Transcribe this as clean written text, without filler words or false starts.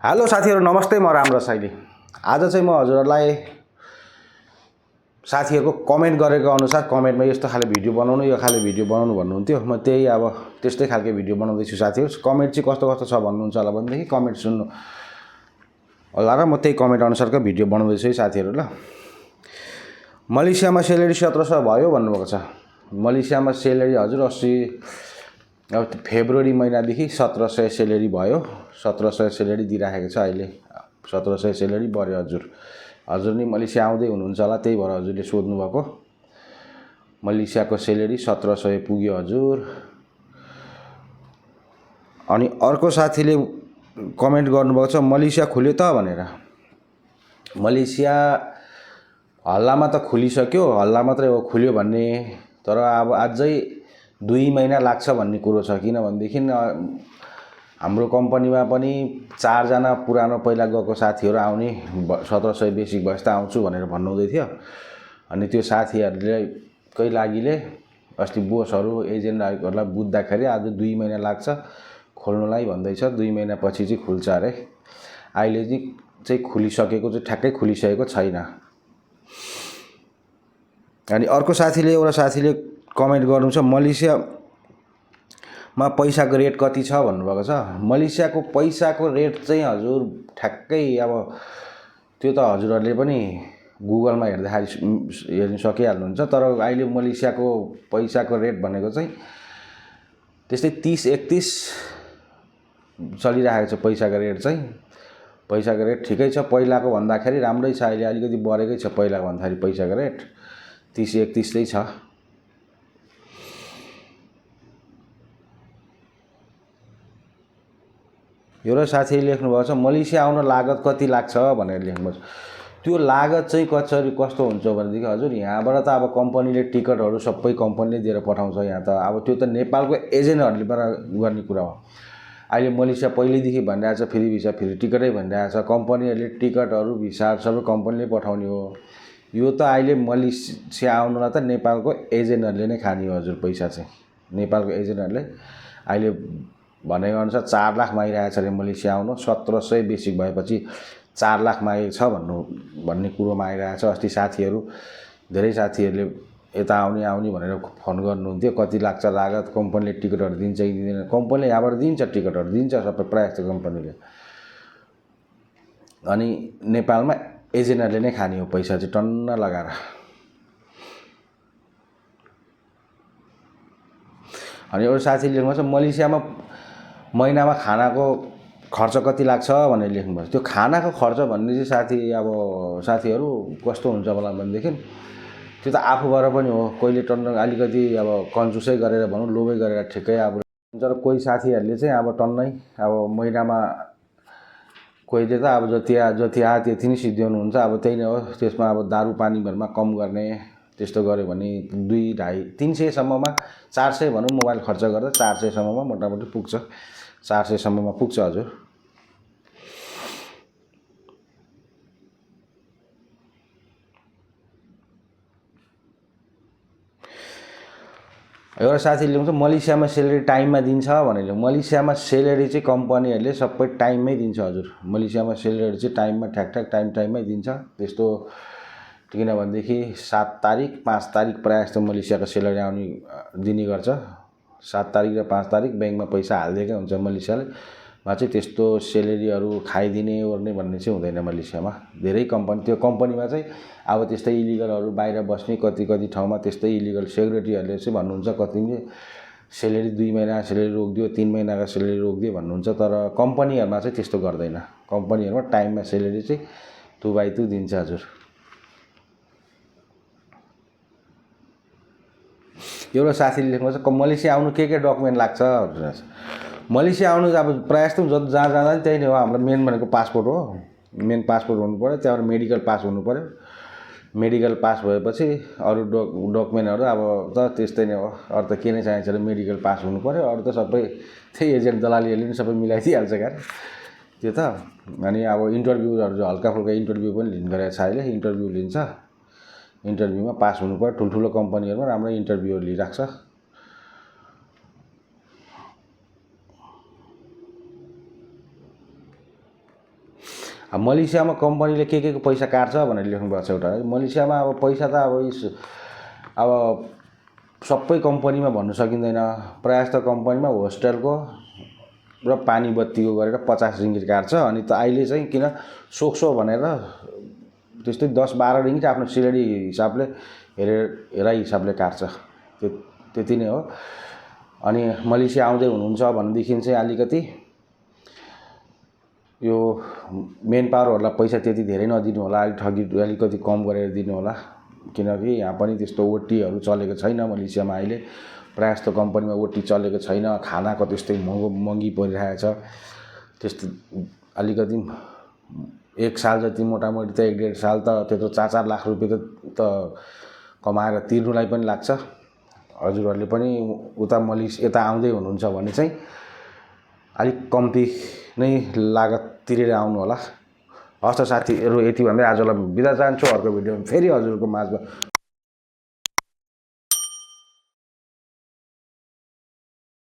Hello साथीहरु नमस्ते म राम्रो शैली। आज चाहिँ म हजुरहरुलाई साथीहरुको कमेन्ट गरेको अनुसार कमेन्टमा यस्तो खाले भिडियो बनाउनु यो खाले भिडियो बनाउनु भन्नुहुन्थ्यो। म त्यही अब त्यस्तै खालको भिडियो बनाउँदै छु साथीहरु। कमेन्ट चाहिँ कस्तो कस्तो छ भन्नुहुन्छ होला भनेदेखि कमेन्ट सुन्नु होला र म त्यही कमेन्ट अनुसारको भिडियो बनाउँदै छु साथीहरु ल। मलेसियामा सेलेरी 1700 भयो भन्नुभएको छ। मलेसियामा सेलेरी हजुर अस्ति अब फेब्रुअरी महिनादेखि 1700 सेलेरी भयो। 1700 सेलेरी दिइराखेको छ अहिले। 1700 सेलेरी बढ्यो हजुर। हजुर नि मलेसिया आउँदै हुनुहुन्छ होला त्यही भएर हजुरले सोध्नु भएको। मलेसियाको सेलेरी 1700 पुग्यो हजुर। अनि अर्को साथीले कमेन्ट गर्नुभएको छ मलेसिया खुल्यो त भनेर। मलेसिया हल्लामा त खुलिसक्यो, हल्ला मात्रै हो खुल्यो भन्ने, तर अब अझै 2 महिना लाग्छ भन्ने कुरो छ। किनभनेदेखि हाम्रो कम्पनीमा पनि 4 जना पुरानो पहिला गएको साथीहरु आउने 1700 बेसिक भएपछि त आउँछु भनेर भन्नुहुँदै थियो। अनि त्यो साथीहरुकै लागिले अस्ति बोसहरु एजेन्टहरुलाई बुझ्दाखेरि आज 2 महिना लाग्छ खोल्नलाई भन्दै छ। 2 महिना पछि चाहिँ खुल्छ अरे। अहिले चाहिँ खुलिसकेको चाहिँ ठ्याक्कै खुलिसकेको छैन। अनि अर्को साथीले एउटा साथीले कमेन्ट गर्नु छ मलेसियामा पैसाको रेट कति छ भन्नुभएको छ। मलेसियाको पैसाको रेट चाहिँ हजुर ठ्याक्कै अब त्यो त हजुरहरुले पनि गुगलमा हेर्दाखेरि हेर्न सकिहाल्नुहुन्छ। तर अहिले मलेसियाको पैसाको रेट भनेको चाहिँ त्यस्तै 30-31 चलिरहेको छ पैसाको रेट चाहिँ। पैसाको रेट ठिकै छ पहिलाको भन्दाखेरि राम्रै छ। अहिले अलिकति बढेकै छ पहिलाको भन्दाखेरि पैसाको रेट 30-31 चाहिँ छ। एउटा साथीले लेख्नु भएको छ मलेसिया आउन लागत कति लाग्छ भनेर लेख्नु छ। त्यो लागत चाहिँ कस्तो हुन्छ भनेदेखि हजुर यहाँबाट त अब कम्पनीले टिकटहरु सबै कम्पनीले दिएर पठाउँछ यहाँ त। अब त्यो त नेपालको एजेन्टहरुले गर्ने कुरा हो। अहिले मलेसिया पहिलेदेखि भनिरहेछ फ्री भिसा फ्री टिकटै भनिरहेछ। कम्पनीहरुले टिकटहरु भिसा सबै कम्पनीले पठाउने हो। यो त अहिले मलेसिया आउनलाई त नेपालको एजेन्टहरुले नै खाने हो हजुर पैसा चाहिँ। नेपालको एजेन्टहरुले अहिले भनेको अनुसार 4 लाख मागिरहेछ रे मलेसिया आउन। 1700 बेसिक भएपछि 4 लाख मागेको छ भन्ने कुरो मागिरहेछ। अस्ति साथीहरु धेरै साथीहरुले यता आउने भनेर फोन गर्नुहुन्थ्यो कति लाग्छ लागत, कम्पनीले टिकटहरु दिन्छ कि दिँदैन। कम्पनीले यहाँबाट दिन्छ टिकटहरु दिन्छ सबै प्राय जस्तो कम्पनीले। अनि नेपालमा एजेन्टहरुले नै खाने हो पैसा चाहिँ टन्न लगाएर। अनि एउटा साथीले लेख्नु छ मलेसियामा महिनामा खानाको खर्च कति लाग्छ भनेर लेख्नु भएको छ। त्यो खानाको खर्च भन्ने चाहिँ साथीहरु कस्तो हुन्छ होला भनेदेखि त्यो त आफूबाट पनि हो। कहिले टन्न अलिकति अब कन्जुसै गरेर भनौं लोभै गरेर ठिकै अब तर कोही साथीहरुले चाहिँ अब टन्नै अब महिनामा कोहीले त अब जति आयो त्यति नै सिद्ध्याउनु हुन्छ। अब त्यही नै हो। त्यसमा अब दारु पानी भरमा कम गर्ने त्यस्तो गर्यो भने 2-250-300 सम्ममा 400 भनौं मोबाइल खर्च गर्दा 400 सम्ममा मोटामोटी पुग्छ। 400 सम्ममा पुग्छ हजुर। एउटा साथीले लेख्छ मलेसियामा सेलेरी टाइममा दिन्छ भनेर। मलेसियामा सेलेरी चाहिँ कम्पनीहरुले सबै टाइममै दिन्छ हजुर। मलेसियामा सेलेरी चाहिँ टाइममा ठ्याक टाइममै दिन्छ। त्यस्तो किनभनेदेखि 7 तारिक 5 तारिक प्राय जस्तो मलेसियाको सेलेरी आउने दिने गर्छ। 7 तारिक र 5 तारिक बैंकमा पैसा हाल्दिएकै हुन्छ मलेसियाले। मा चाहिँ त्यस्तो सेलेरीहरु खाइदिने ओर्ने भन्ने चाहिँ हुँदैन मलेसियामा। धेरै कम्पनी त्यो कम्पनीमा चाहिँ अब त्यस्तै इलिगलहरु बाहिर बस्ने कति ठाउँमा त्यस्तै इलिगल सेक्युरिटीहरुले चाहिँ भन्नुहुन्छ कतिले सेलेरी 2 महिना सेलेरी रोक्दियो 3 महिनाको सेलेरी रोक्दियो भन्नुहुन्छ। तर कम्पनीहरुमा चाहिँ त्यस्तो गर्दैन। कम्पनीहरुमा टाइममा सेलेरी चाहिँ 2/2 दिन्छ हजुर। एउटा साथीले लेख्नु छ मलेसिया आउनु के डकुमेन्ट लाग्छ भनेर। मलेसिया आउनु अब प्राय जस्तो जहाँ जाँदा नि त्यही नै हो। हाम्रो मेन भनेको पासपोर्ट हो। मेन पासपोर्ट हुनु पर्यो। त्यहाँबाट मेडिकल पास हुनु पर्यो। मेडिकल पास भएपछि अरु डकुमेन्टहरु अब त त्यस्तै नै हो। अरु त के नै चाहिन्छ र मेडिकल पास हुनु पर्यो। अरु त सबै त्यही एजेन्ट दलालीहरुले नि सबै मिलाइदिइहाल्छ यार त्यो त। अनि अब इन्टरभ्युहरु हल्का फुल्का इन्टरभ्यु पनि लिन गरेछ अहिले। इन्टरभ्यु लिन्छ। इन्टरभ्युमा पास हुनु पर्यो। ठुलठुलो कम्पनीहरुमा राम्रो इन्टरभ्यु लिइराख्छ। मलेसियामा कम्पनीले के को पैसा काट्छ भनेर लेख्नुभएको छ एउटा। मलेसियामा अब पैसा त अब सबै कम्पनीमा भन्नु सकिँदैन, प्रायः जस्तो कम्पनीमा होस्टेलको र पानी बत्तीको गरेर 50 रिङ्गिट काट्छ। अनि त अहिले चाहिँ किन सोक्सो भनेर त्यस्तै 10-12 रिङ्गिट आफ्नो सिलेरी हिसाबले हेराइ हिसाबले काट्छ, त्यति नै हो। अनि मलेसिया आउँदै हुनुहुन्छ भनेदेखि चाहिँ अलिकति यो मेन पावरहरूलाई पैसा त्यति धेरै नदिनु होला, अलिकति कम गरेर दिनु होला, किनकि यहाँ पनि त्यस्तो ओटीहरू चलेको छैन मलेसियामा। अहिले प्रायः जस्तो कम्पनीमा ओटी चलेको छैन, खानाको त्यस्तै महँगी परिरहेको छ। त्यस्तो अलिकति 1 साल जति मोटामोटी त 1.5 साल त त्यत्रो 4-4 लाख रुपियाँ त कमाएर तिर्नुलाई पनि लाग्छ। हजुरहरूले पनि यता आउँदै हुनुहुन्छ भने चाहिँ अलिक कम्ती नै लागत तिरेर आउनु होला। हस् त साथीहरू, यति भन्दै आजलाई बिदा चाहन्छु। अर्को भिडियोमा फेरि हजुरको माझमा